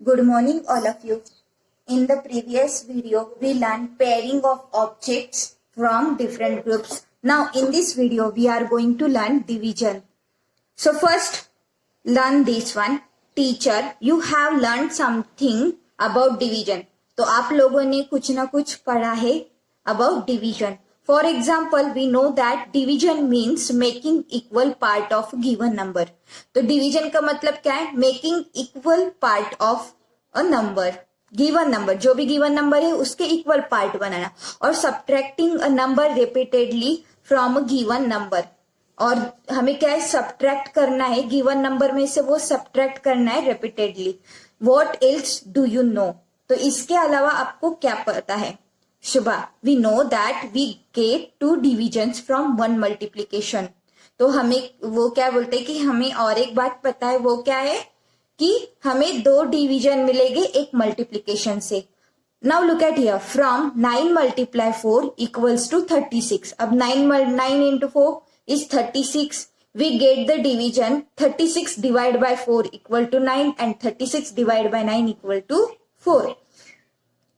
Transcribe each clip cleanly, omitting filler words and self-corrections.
Good morning, all of you. In the previous video, we learned pairing of objects from different groups. Now, in this video, we are going to learn division. So, first, learn this one. Teacher, you have learned something about division. तो आप लोगों ने कुछ ना कुछ पढ़ा है about division. For example, we know that division means making equal part of given number. तो division का मतलब क्या है? Making equal part of a number. Given number, जो भी given number है उसके equal part बनाना और subtracting a number repeatedly from a given number. और हमें क्या है? Subtract करना है given number में से वो subtract करना है repeatedly. What else do you know? तो इसके अलावा आपको क्या पता है? शुभा, we know that we get two divisions from one multiplication. तो हमें वो क्या बोलते हैं कि हमें और एक बात पता है, वो क्या है कि हमें दो डिवीजन मिलेंगे एक मल्टीप्लीकेशन से. Now look at here, from 9 multiply 4 equals to 36. अब 9 into 4 is 36. We get the division 36 divided by 4 equal to 9 and 36 divided by 9 equal to 4.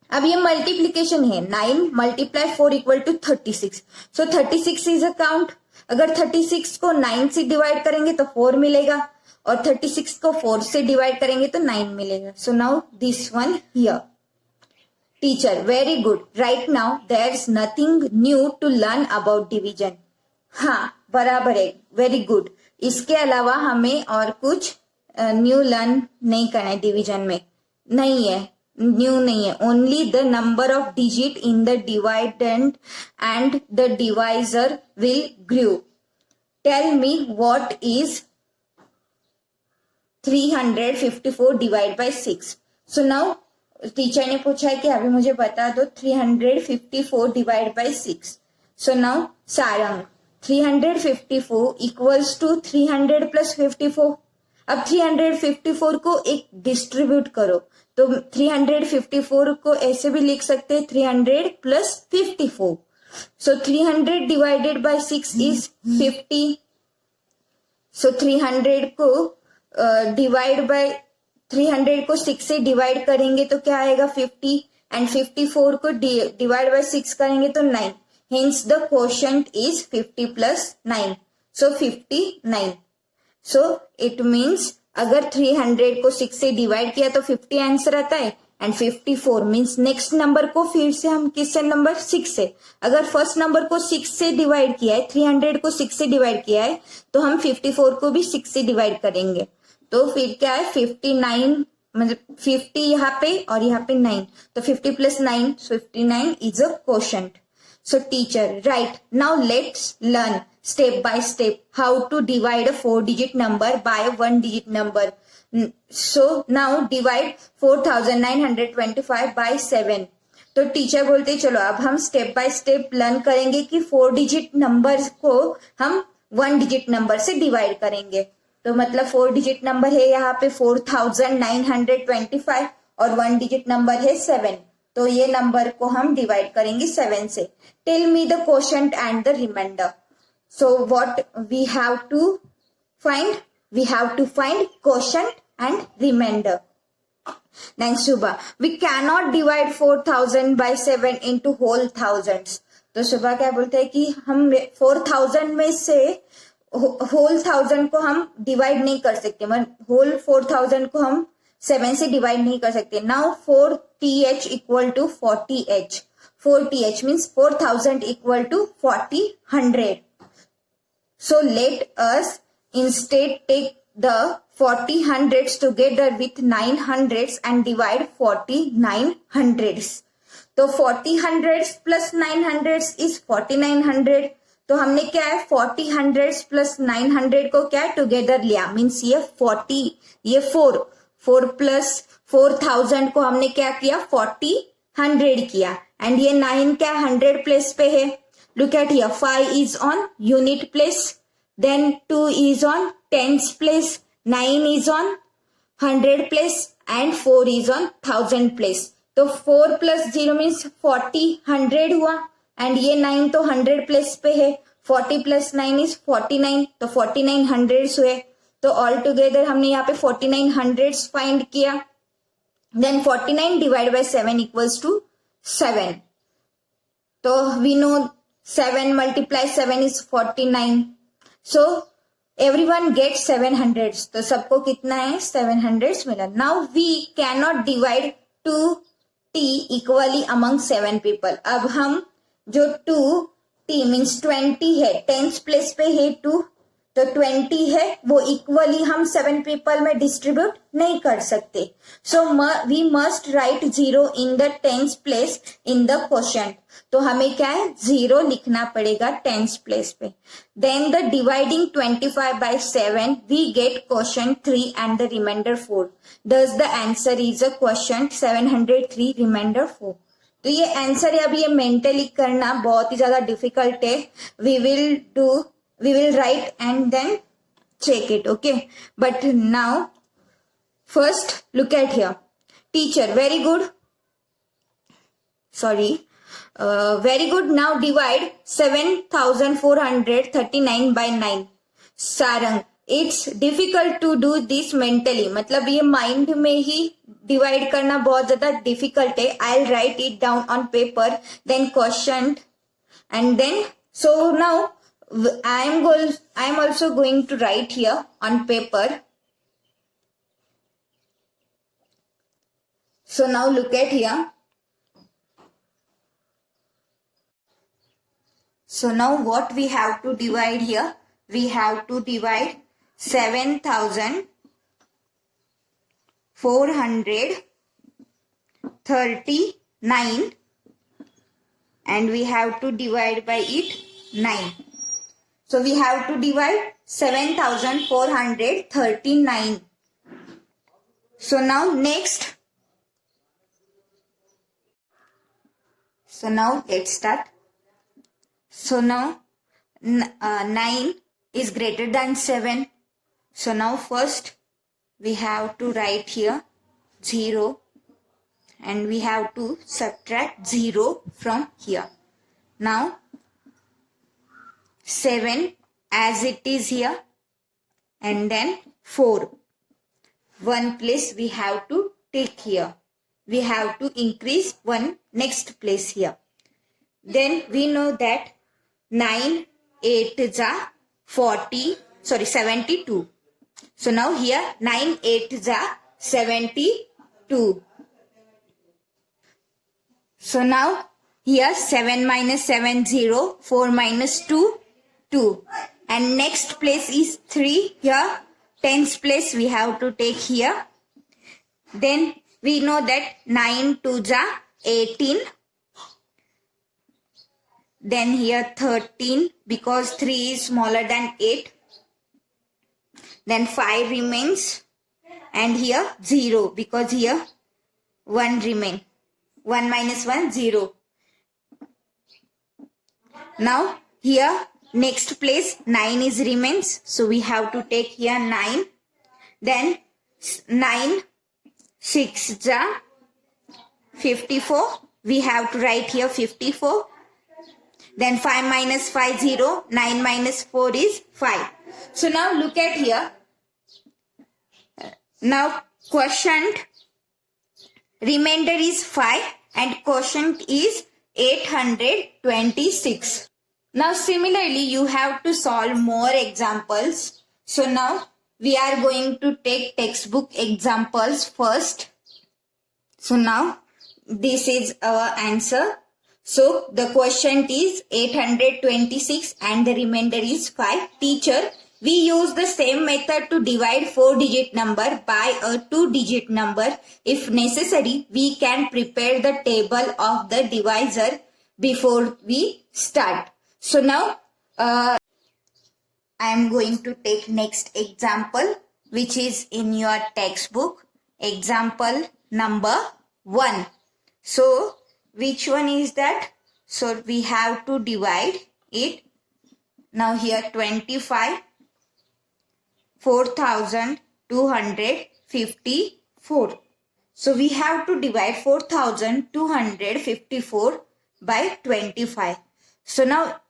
अब ये मल्टीप्लीकेशन है. 9 multiply 4 equal to 36. So 36 is a count. अगर 36 को 9 से divide करेंगे तो 4 मिलेगा और 36 को 4 से डिवाइड करेंगे तो 9 मिलेगा. So now this one here. Teacher, very good. Right now there is nothing new to learn about division. हाँ, बराबर है. Very good. इसके अलावा हमें और कुछ न्यू लर्न नहीं करना है. डिवीजन में नहीं है, न्यू नहीं है. Only the number of digit in the dividend and the divisor will grow. Tell me what is 354 divide by 6. So now teacher ने पूछा है कि अभी मुझे बता दो 354 divide by 6. So now Sarang, 354 equals to 300 plus 54. अब 354 को एक डिस्ट्रीब्यूट करो तो 354 को ऐसे भी लिख सकते हैं 300 plus 54. So 300 divided by 6 is 50. सो 300 को डिवाइड बाय 300 को 6 से डिवाइड करेंगे तो क्या आएगा 50 एंड 54 को डिवाइड बाय 6 करेंगे तो 9. Hence the quotient is 50 plus 9. So 59. So it means अगर 300 को 6 से डिवाइड किया तो 50 आंसर आता है एंड 54 मीन्स नेक्स्ट नंबर को फिर से हम किससे नंबर 6 से. अगर फर्स्ट नंबर को 6 से डिवाइड किया है, 300 को 6 से डिवाइड किया है तो हम 54 को भी 6 से डिवाइड करेंगे. तो फिर क्या है 59 मतलब 50 यहाँ पे और यहाँ पे 9 तो 50 plus 9 59 is a quotient. So teacher, right, now let's learn step by step how to divide a 4-digit number by a 1-digit number. So now divide 4925 by 7. तो टीचर बोलते चलो अब हम स्टेप बाय स्टेप लर्न करेंगे कि 4-digit number को हम 1-digit number से डिवाइड करेंगे. तो मतलब 4-digit नंबर है यहाँ पे 4925 और 1-digit नंबर है 7. तो ये नंबर को हम डिवाइड करेंगे 7 से. Tell me the quotient and the remainder. So what we have to find? We have to find quotient and remainder. Then Shubha, we can not divide 4000 by 7 into whole thousands. तो शुभा क्या बोलते हैं कि हम 4000 में से होल 1000 को हम डिवाइड नहीं कर सकते. मतलब होल 4000 को हम 7 से डिवाइड नहीं कर सकते. Now 4th equal to 40h. 4th means 4000 equal to 40 So let us instead take the 40 hundreds together with 9 hundreds and divide 49 hundreds. तो 40 hundreds plus 9 hundreds is 4900. तो हमने क्या है 40 hundreds plus 900 को क्या टुगेदर लिया. मीन्स ये 40 ये 4 प्लस 4000 को हमने क्या किया 100 किया एंड ये 9 क्या 100 प्लेस पे है. Look at here, 5 is on unit place, then 2 is on tens place, 9 is on 100 place and 4 is on 1000 place. तो 4 प्लस 0 मीन्स 40 100 हुआ एंड ये 9 तो 100 प्लेस पे है. 40 प्लस 9 इज 49 तो 49 100 हुए. तो ऑल टुगेदर हमने यहाँ पे 49 हंड्रेड्स फाइंड किया. Then 49 divided by 7 equals to 7. So we know 7 multiplied 7 is 49. So everyone gets 700s. तो सबको कितना है 700s मिला. Now we cannot divide 2t equally among 7 people. अब हम जो 2t means 20 है, टेंस प्लेस पे है 2, तो 20 है वो इक्वली हम 7 पीपल में डिस्ट्रीब्यूट नहीं कर सकते. So we must write 0 in the tens place in the quotient. तो हमें क्या है 0 लिखना पड़ेगा टेंस प्लेस पे. Then the dividing 25 by 7 we get quotient 3 and the remainder 4. Thus the answer is a quotient 703 remainder 4. तो ये आंसर है. अब ये मेंटली करना बहुत ही ज्यादा डिफिकल्ट है. We will write and then check it, okay? But now, first look at here. Teacher, very good. Sorry. Very good. Now divide 7,439 by 9. Sarang, it's difficult to do this mentally. मतलब ये mind में ही divide करना बहुत ज़्यादा difficult है. I'll write it down on paper, then quotient, and then, so now, I am also going to write here on paper. So now look at here. So now what we have to divide here? We have to divide 7,439 and we have to divide by it 9. So we have to divide 7,439. So now next. So now let's start. So now 9 is greater than 7. So now first we have to write here 0 and we have to subtract 0 from here. Now 7 as it is here and then 4. One place we have to take here. We have to increase one next place here. Then we know that 9 8 is 72. So now here 9 8 is 72. So now here 7 minus 7 0, 4 minus 2 2, and next place is 3. Here tens place we have to take here. Then we know that 9 2 is 18. Then here 13 because 3 is smaller than 8. Then 5 remains and here 0 because here 1 remain. 1 minus 1 0. Now here next place 9 is remains. So we have to take here 9. Then 9 6 is 54. We have to write here 54. Then 5 minus 5 0. 9 minus 4 is 5. So now look at here. Now quotient remainder is 5 and quotient is 826. Now similarly you have to solve more examples. So now we are going to take textbook examples first. So now this is our answer. So the quotient is 826 and the remainder is 5. Teacher, we use the same method to divide 4-digit number by a 2-digit number. If necessary, we can prepare the table of the divisor before we start. So now I am going to take next example which is in your textbook. Example number 1. So which one is that? So we have to divide it. Now here 25, 4,254. So we have to divide 4,254 by 25. So now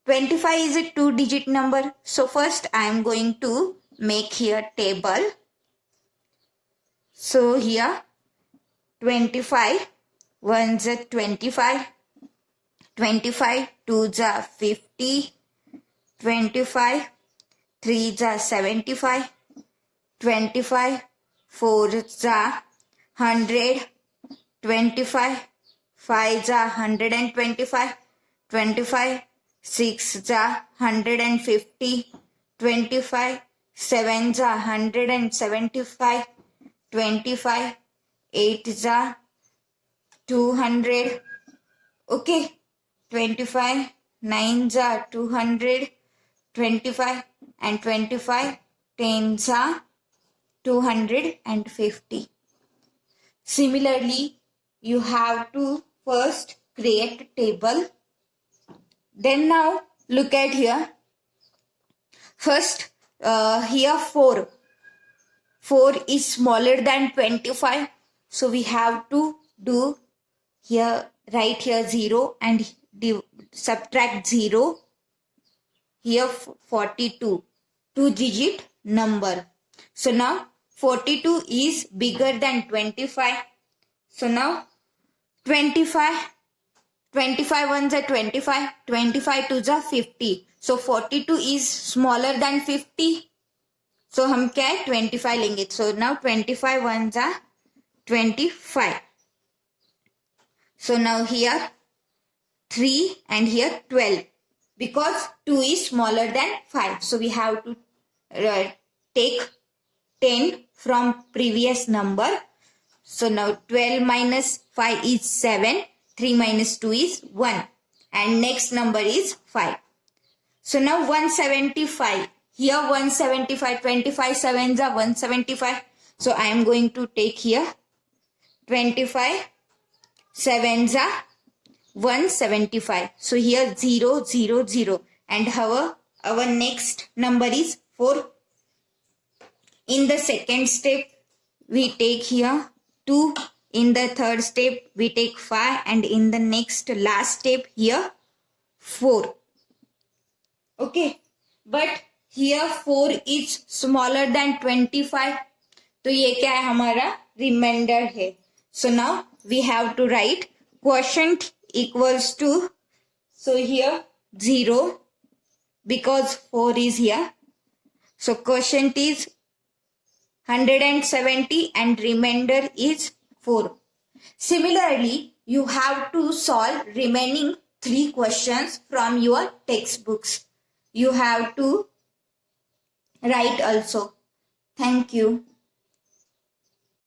25 is a 2-digit number. So first I am going to make here table. So here 25 1s are 25, 25 2s are 50, 25 3s are 75, 25 4s are 100, 25 5s are 125, 25 6s are 150, 25 7s are 175, 25 8s are 200. Okay, 25 9s are 200, 25 and 25 10s are 250. Similarly, you have to first create a table. Then now look at here. First, here 4. 4 is smaller than 25. So we have to do here, write here 0 and subtract 0. Here 42. 2-digit number. So now 42 is bigger than 25. So now 25 ones are 25, 25 twos are 50. So 42 is smaller than 50. So हम क्या है 25 लेंगे. So now 25 ones are 25. So now here 3 and here 12. Because 2 is smaller than 5. So we have to take 10 from previous number. So now 12 minus 5 is 7. 3 minus 2 is 1. And next number is 5. So now 175. Here 175. 25 sevens are 175. So I am going to take here 25 sevens are 175. So here 0, 0, 0. And our next number is 4. In the second step, we take here 2. In the third step, we take 5. And in the next last step, here 4. Okay. But here 4 is smaller than 25. तो ये क्या है हमारा reminder है. So now we have to write quotient equals to, so here 0 because 4 is here. So quotient is 170 and remainder is 4. Similarly, you have to solve remaining 3 questions from your textbooks. You have to write also. Thank you.